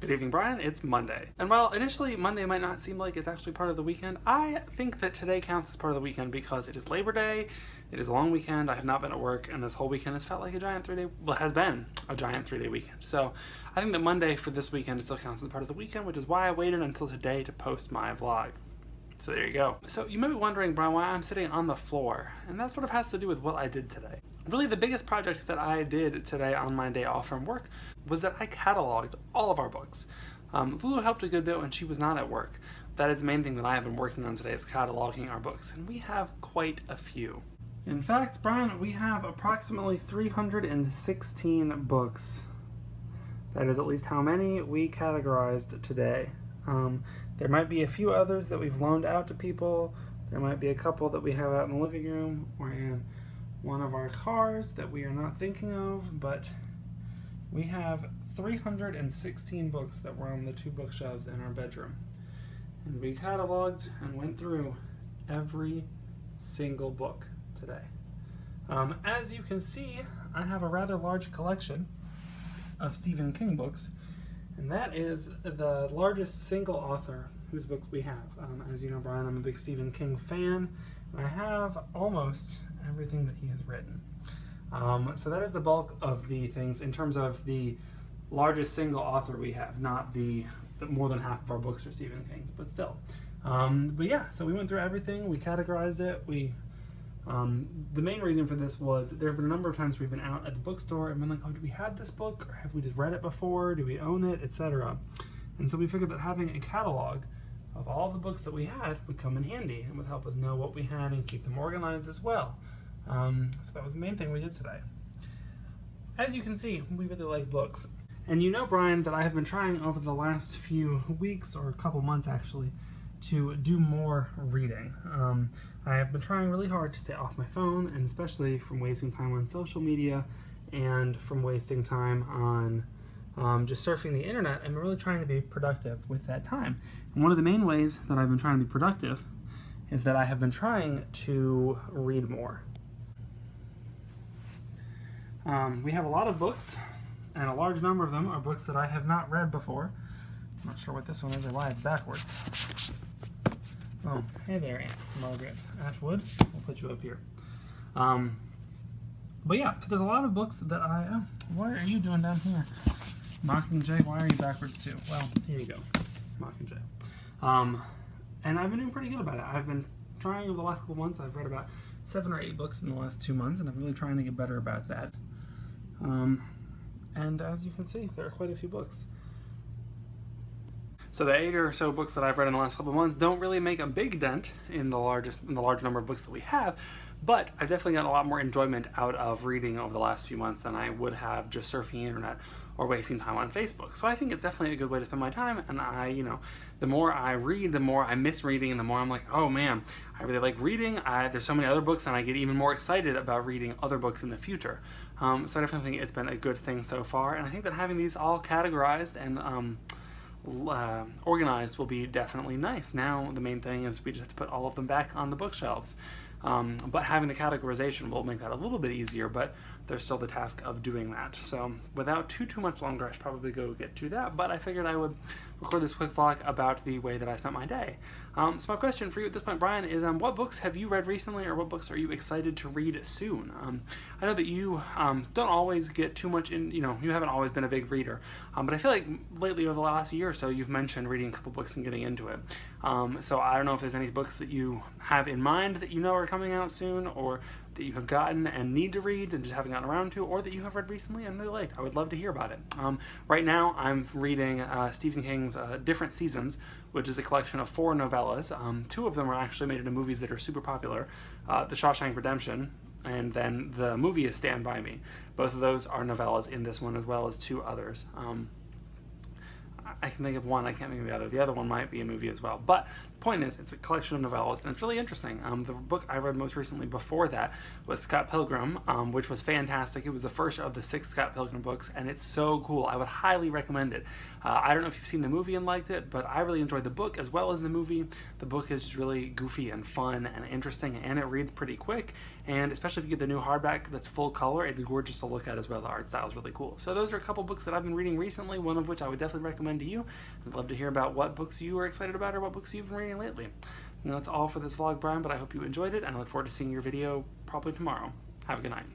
Good evening, Brian. It's Monday. And while initially Monday might not seem like it's actually part of the weekend, I think that today counts as part of the weekend because it is Labor Day, it is a long weekend, I have not been at work, and this whole weekend has felt like a giant 3-day, well, has been a giant 3-day weekend. So I think that Monday for this weekend still counts as part of the weekend, which is why I waited until today to post my vlog. So there you go. So you may be wondering, Brian, why I'm sitting on the floor, and that sort of has to do with what I did today. Really, the biggest project that I did today on my day off from work was that I cataloged all of our books. Lulu helped a good bit when she was not at work. That is the main thing that I have been working on today, is cataloging our books, and we have quite a few. In fact, Brian, we have approximately 316 books. That is at least how many we categorized today. There might be a few others that we've loaned out to people. There might be a couple that we have out in the living room or in one of our cars that we are not thinking of, but we have 316 books that were on the 2 bookshelves in our bedroom. And we cataloged and went through every single book today. As you can see, I have a rather large collection of Stephen King books, and that is the largest single author whose books we have. As you know, Brian, I'm a big Stephen King fan, and I have almost everything that he has written. So that is the bulk of the things in terms of the largest single author we have, not the more than half of our books are Stephen King's, but still. But yeah, so we went through everything, we categorized it, the main reason for this was there have been a number of times we've been out at the bookstore and been like, oh, do we have this book, or have we just read it before, do we own it, etc. And so we figured that having a catalog of all the books that we had would come in handy and would help us know what we had and keep them organized as well. So that was the main thing we did today. As you can see, we really like books. And you know, Brian, that I have been trying over the last few weeks, or a couple months actually, to do more reading. I have been trying really hard to stay off my phone, and especially from wasting time on social media and from wasting time on just surfing the internet, and really trying to be productive with that time. And one of the main ways that I've been trying to be productive is that I have been trying to read more. We have a lot of books, and a large number of them are books that I have not read before. I'm not sure what this one is or why it's backwards. Oh, hey there, Aunt Margaret Ashwood. We'll put you up here. But yeah, so there's a lot of books that what are you doing down here? Mockingjay, why are you backwards too? Well, here you go, Mockingjay. And I've been doing pretty good about it. I've been trying over the last couple months. I've read about 7 or 8 books in the last 2 months, and I'm really trying to get better about that. And as you can see, there are quite a few books. So the 8 or so books that I've read in the last couple of months don't really make a big dent in the large number of books that we have, but I've definitely gotten a lot more enjoyment out of reading over the last few months than I would have just surfing the internet or wasting time on Facebook. So I think it's definitely a good way to spend my time, and the more I read, the more I miss reading, and the more I'm like, oh man, I really like reading. There's so many other books, and I get even more excited about reading other books in the future. So I definitely think it's been a good thing so far, and I think that having these all categorized and organized will be definitely nice. Now the main thing is we just have to put all of them back on the bookshelves. But having the categorization will make that a little bit easier, but there's still the task of doing that. So without too much longer, I should probably go get to that, but I figured I would record this quick vlog about the way that I spent my day. So my question for you at this point, Brian, is what books have you read recently, or what books are you excited to read soon? I know that you don't always get too much in, you haven't always been a big reader, but I feel like lately over the last year or so, you've mentioned reading a couple books and getting into it. So I don't know if there's any books that you have in mind that you know are coming out soon, or that you have gotten and need to read and just haven't gotten around to, or that you have read recently and really liked. I would love to hear about it. Right now, I'm reading Stephen King's Different Seasons, which is a collection of 4 novellas. 2 of them are actually made into movies that are super popular. The Shawshank Redemption, and then the movie is Stand By Me. Both of those are novellas in this one, as well as 2 others. I can think of one, I can't think of the other. The other one might be a movie as well. But the point is, it's a collection of novellas, and it's really interesting. The book I read most recently before that was Scott Pilgrim, which was fantastic. It was the first of the 6 Scott Pilgrim books, and it's so cool. I would highly recommend it. I don't know if you've seen the movie and liked it, but I really enjoyed the book as well as the movie. The book is just really goofy and fun and interesting, and it reads pretty quick, and especially if you get the new hardback that's full color, it's gorgeous to look at as well. The art style is really cool. So those are a couple books that I've been reading recently, one of which I would definitely recommend to to you. I'd love to hear about what books you are excited about or what books you've been reading lately. And that's all for this vlog, Brian, but I hope you enjoyed it, and I look forward to seeing your video probably tomorrow. Have a good night.